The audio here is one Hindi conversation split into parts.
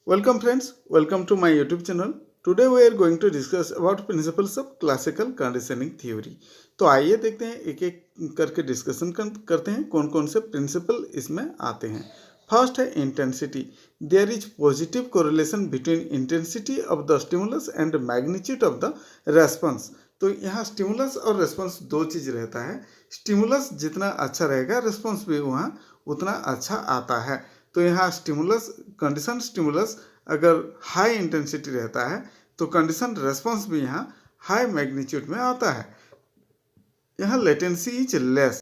Welcome friends, welcome to my YouTube channel. Today we are going to discuss about principles of classical conditioning theory. तो आइए देखते हैं एक एक करके डिस्कशन करते हैं कौन कौन से प्रिंसिपल इसमें आते हैं। फर्स्ट है intensity. There is positive correlation between intensity of the stimulus and magnitude of the response. तो यहाँ स्टिमुलस और रेस्पॉन्स दो चीज रहता है। स्टिमुलस जितना अच्छा रहेगा रेस्पॉन्स भी वहाँ उतना अच्छा आता है। तो यहाँ स्टिमुलस कंडीशन स्टिमुलस अगर हाई इंटेंसिटी रहता है तो कंडीशन रेस्पॉन्स भी यहाँ हाई मैग्नीट्यूड में आता है। यहाँ लेटेंसी इज लेस।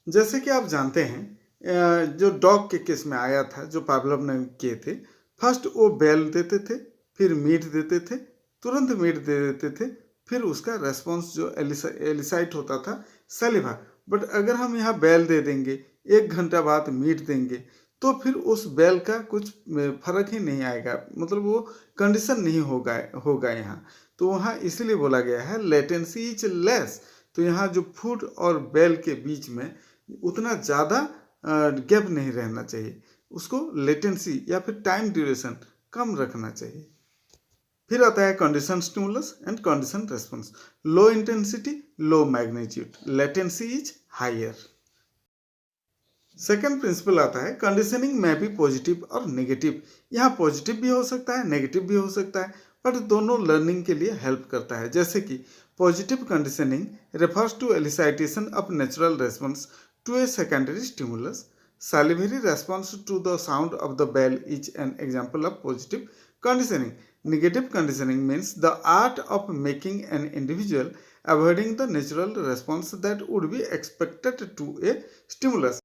जैसे कि आप जानते हैं जो डॉग के केस में आया था जो पावलोव ने किए थे, फर्स्ट वो बेल देते थे, फिर मीट देते थे, तुरंत मीट दे देते थे, फिर उसका रेस्पॉन्स जो एलिसाइट होता था सलिवा। बट अगर हम यहाँ बेल दे देंगे, 1 घंटा बाद मीट देंगे, तो फिर उस बेल का कुछ फर्क ही नहीं आएगा, मतलब वो कंडीशन नहीं होगा यहाँ। तो वहाँ इसीलिए बोला गया है लेटेंसी इज लेस। तो यहाँ जो फूड और बेल के बीच में उतना ज़्यादा गैप नहीं रहना चाहिए, उसको लेटेंसी या फिर टाइम ड्यूरेशन कम रखना चाहिए। फिर आता है condition stimulus and condition response. Low intensity low magnitude, latency is higher. Second principle आता है कंडीशनिंग में भी पॉजिटिव और नेगेटिव। यहाँ पॉजिटिव भी हो सकता है, नेगेटिव भी हो सकता है, बट दोनों लर्निंग के लिए हेल्प करता है। जैसे कि positive conditioning refers to elicitation of natural response to a secondary stimulus. salivary response to the sound of the bell is an example of positive conditioning. Negative conditioning means the art of making an individual avoiding the natural response that would be expected to a stimulus.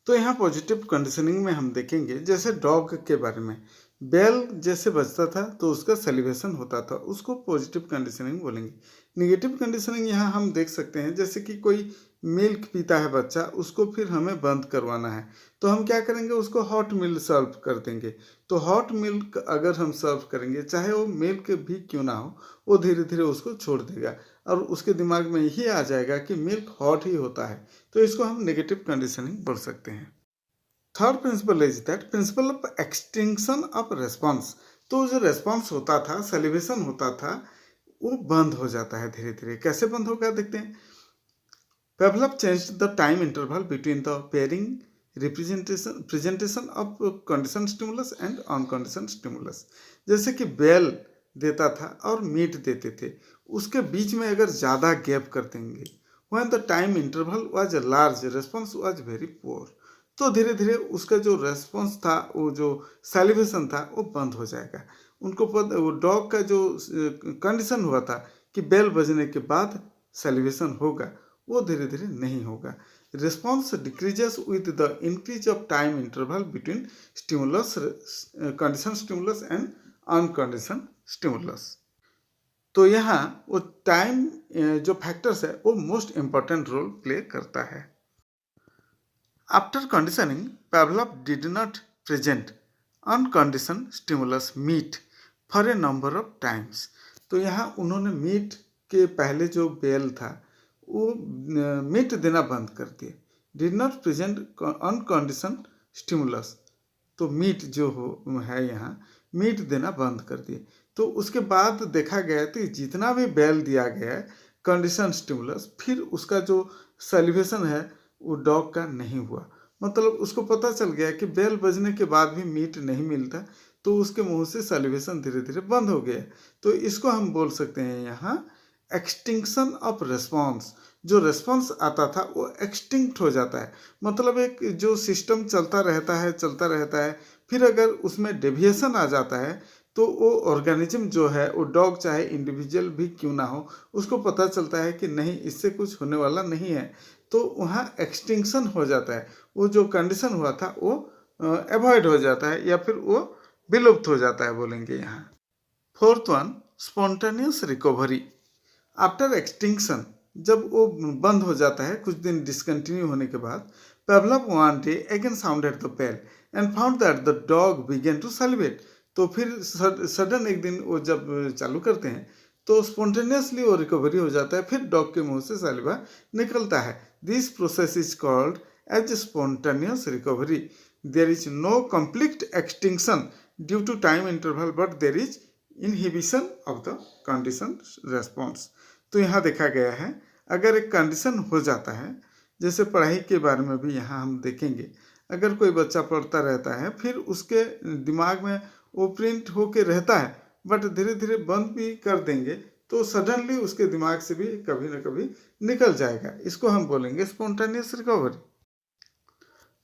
तो यहाँ पॉजिटिव कंडीशनिंग में हम देखेंगे जैसे डॉग के बारे में, बेल जैसे बजता था तो उसका सेलिब्रेशन होता था, उसको पॉजिटिव कंडीशनिंग बोलेंगे। निगेटिव कंडीशनिंग यहाँ हम देख सकते हैं जैसे कि कोई मिल्क पीता है बच्चा, उसको फिर हमें बंद करवाना है तो हम क्या करेंगे, उसको हॉट मिल्क सर्व कर देंगे। तो हॉट मिल्क अगर हम सर्व करेंगे, चाहे वो मिल्क भी क्यों ना हो, वो धीरे धीरे उसको छोड़ देगा और उसके दिमाग में यही आ जाएगा कि मिल्क हॉट ही होता है। तो इसको हम नेगेटिव कंडीशनिंग बोल सकते हैं। Third principal is that principle of extinction of response. तो जो रेस्पॉन्स होता था, सेलिब्रेशन होता था, वो बंद हो जाता है धीरे धीरे। कैसे बंद होगा देखते हैं। Pavlov changed the time interval between the pairing presentation of conditioned stimulus and unconditioned stimulus. जैसे कि बेल देता था और मीट देते थे, उसके बीच में अगर ज़्यादा गैप कर देंगे, when the time interval was large, response was very poor. तो धीरे धीरे उसका जो रेस्पॉन्स था, वो जो सेलिब्रेशन था, वो बंद हो जाएगा। उनको वो डॉग का जो कंडीशन हुआ था कि बेल बजने के बाद सेलिब्रेशन होगा, वो धीरे धीरे नहीं होगा। Response decreases with the increase of time interval between stimulus, condition stimulus and uncondition stimulus. तो यहाँ वो टाइम जो फैक्टर्स है वो मोस्ट इम्पॉर्टेंट रोल प्ले करता है। After conditioning Pavlov did not present uncondition stimulus meat for a number of times. तो यहाँ उन्होंने मीट के पहले जो बेल था वो मीट देना बंद कर दिए। Did not present uncondition stimulus, तो मीट जो है यहाँ मीट देना बंद कर दिए। तो उसके बाद देखा गया कि जितना भी बेल दिया गया है कंडीशन स्टिमुलस, फिर उसका जो सेलिब्रेशन है वो डॉग का नहीं हुआ। मतलब उसको पता चल गया कि बेल बजने के बाद भी मीट नहीं मिलता, तो उसके मुंह से सेलिब्रेशन धीरे धीरे बंद हो गया। तो इसको हम बोल सकते हैं यहाँ एक्सटिंक्शन ऑफ रेस्पॉन्स। जो रेस्पॉन्स आता था वो एक्सटिंक्ट हो जाता है। मतलब एक जो सिस्टम चलता रहता है, फिर अगर उसमें डेविएशन आ जाता है तो वो ऑर्गेनिज्म जो है, वो डॉग चाहे इंडिविजुअल भी क्यों ना हो, उसको पता चलता है कि नहीं, इससे कुछ होने वाला नहीं है, तो वहाँ एक्सटिंक्शन हो जाता है। वो जो कंडीशन हुआ था वो अवॉइड हो जाता है या फिर वो विलुप्त हो जाता है बोलेंगे यहाँ। Fourth one, spontaneous recovery after extinction. जब वो बंद हो जाता है कुछ दिन डिसकंटिन्यू होने के बाद, Pavlov one day again sounded the bell and found that the dog began to salivate. तो फिर सडन एक दिन वो जब चालू करते हैं तो स्पॉन्टेनियसली वो रिकवरी हो जाता है, फिर डॉग के मुंह से सलिवा निकलता है। This process is called as spontaneous recovery. There is no complete extinction due to time interval but there is inhibition of the condition response. तो यहाँ देखा गया है अगर एक कंडीशन हो जाता है, जैसे पढ़ाई के बारे में भी यहाँ हम देखेंगे, अगर कोई बच्चा पढ़ता रहता है फिर उसके दिमाग में वो प्रिंट होके रहता है बट धीरे धीरे बंद भी कर देंगे तो सडनली उसके दिमाग से भी कभी ना कभी निकल जाएगा। इसको हम बोलेंगे स्पॉन्टेनियस रिकवरी।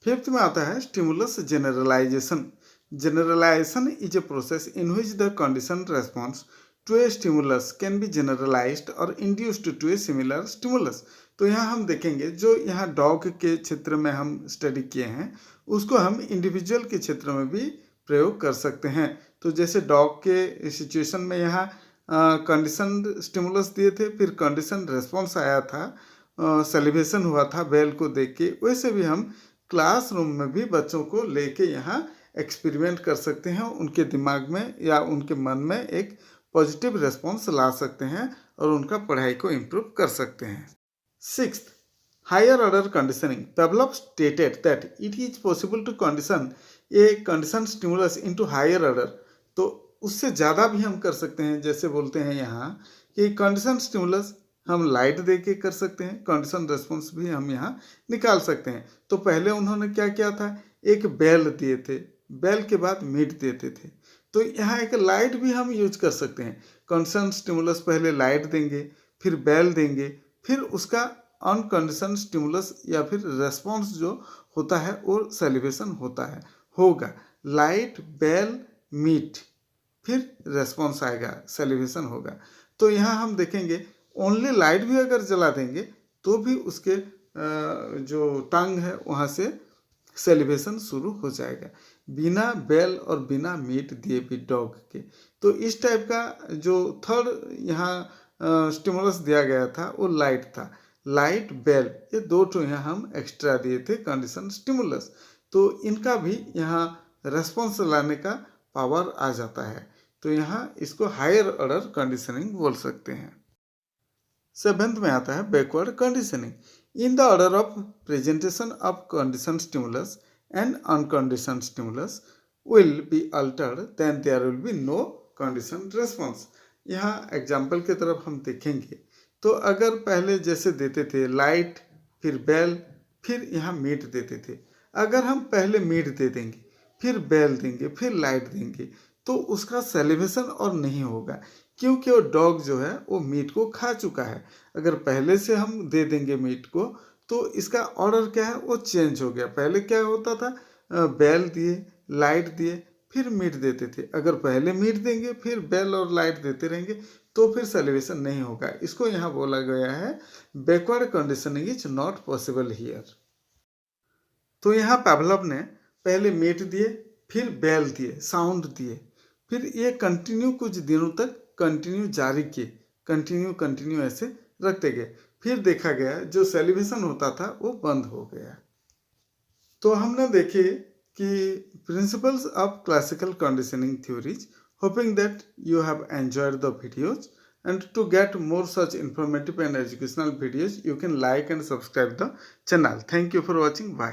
फिफ्थ में आता है stimulus generalization. Generalization is a process in which the condition response to a stimulus can be generalized और induced to a similar stimulus. तो यहाँ हम देखेंगे जो यहाँ डॉग के क्षेत्र में हम स्टडी किए हैं उसको हम इंडिविजुअल के क्षेत्र में भी प्रयोग कर सकते हैं। तो जैसे डॉग के सिचुएशन में यहाँ कंडीशन स्टिमुलस दिए थे, फिर कंडीशन रेस्पॉन्स आया था, सेलिब्रेशन हुआ था बेल को देख के, वैसे भी हम क्लासरूम में भी बच्चों को लेके यहाँ एक्सपेरिमेंट कर सकते हैं, उनके दिमाग में या उनके मन में एक पॉजिटिव रेस्पॉन्स ला सकते हैं और उनका पढ़ाई को इम्प्रूव कर सकते हैं। Sixth, higher order conditioning. Pavlov stated that it is possible to condition a conditioned stimulus into higher order। तो उससे ज़्यादा भी हम कर सकते हैं, जैसे बोलते हैं यहाँ कि कंडीशन स्टिमुलस हम लाइट दे के कर सकते हैं, कंडीशन रेस्पॉन्स भी हम यहाँ निकाल सकते हैं। तो पहले उन्होंने क्या किया था, एक बेल दिए थे, बेल के बाद मीट देते थे, तो यहाँ एक लाइट भी हम यूज कर सकते हैं। कंडीशन स्टिमुलस पहले लाइट देंगे, फिर बेल देंगे, फिर उसका अनकंडीशन स्टिमुलस या फिर रेस्पॉन्स जो होता है वो सेलिब्रेशन होगा। लाइट, बेल, मीट, फिर रेस्पॉन्स आएगा, सेलिब्रेशन होगा। तो यहाँ हम देखेंगे ओनली लाइट भी अगर जला देंगे तो भी उसके जो टंग है वहाँ से सेलिब्रेशन शुरू हो जाएगा, बिना बेल और बिना मीट दिए भी डॉग के। तो इस टाइप का जो थर्ड यहाँ स्टिमुलस दिया गया था वो लाइट था। लाइट, बेल, ये दो तो यहाँ हम एक्स्ट्रा दिए थे कंडीशन स्टिमुलस, तो इनका भी यहाँ रेस्पॉन्स लाने का पावर आ जाता है। तो यहाँ इसको हायर ऑर्डर कंडीशनिंग बोल सकते हैं। सेवेंथ में आता है backward conditioning. In the order of presentation of condition stimulus and uncondition stimulus will be altered then there will be no condition response. यहाँ एग्जाम्पल की तरफ हम देखेंगे तो अगर पहले जैसे देते थे लाइट, फिर बेल, फिर यहाँ मीट देते थे, अगर हम पहले मीट दे देंगे, फिर बेल देंगे, फिर लाइट देंगे, तो उसका सेलिब्रेशन और नहीं होगा, क्योंकि वो डॉग जो है वो मीट को खा चुका है। अगर पहले से हम दे देंगे मीट को तो इसका ऑर्डर क्या है वो चेंज हो गया। पहले क्या होता था, बेल दिए, लाइट दिए, फिर मीट देते थे। अगर पहले मीट देंगे फिर बेल और लाइट देते रहेंगे तो फिर सेलिब्रेशन नहीं होगा। इसको यहाँ बोला गया है backward conditioning is not possible here. तो यहाँ पावलोव ने पहले मीट दिए, फिर बेल दिए, साउंड दिए, फिर ये कंटिन्यू कुछ दिनों तक कंटिन्यू जारी किए, कंटिन्यू ऐसे रखते गए। फिर देखा गया जो सेलिब्रेशन होता था वो बंद हो गया। तो हमने देखे कि principles of classical conditioning theories. Hoping that you have enjoyed the videos, and to get more such informative and educational videos you can like and subscribe the channel. Thank you for watching. Bye.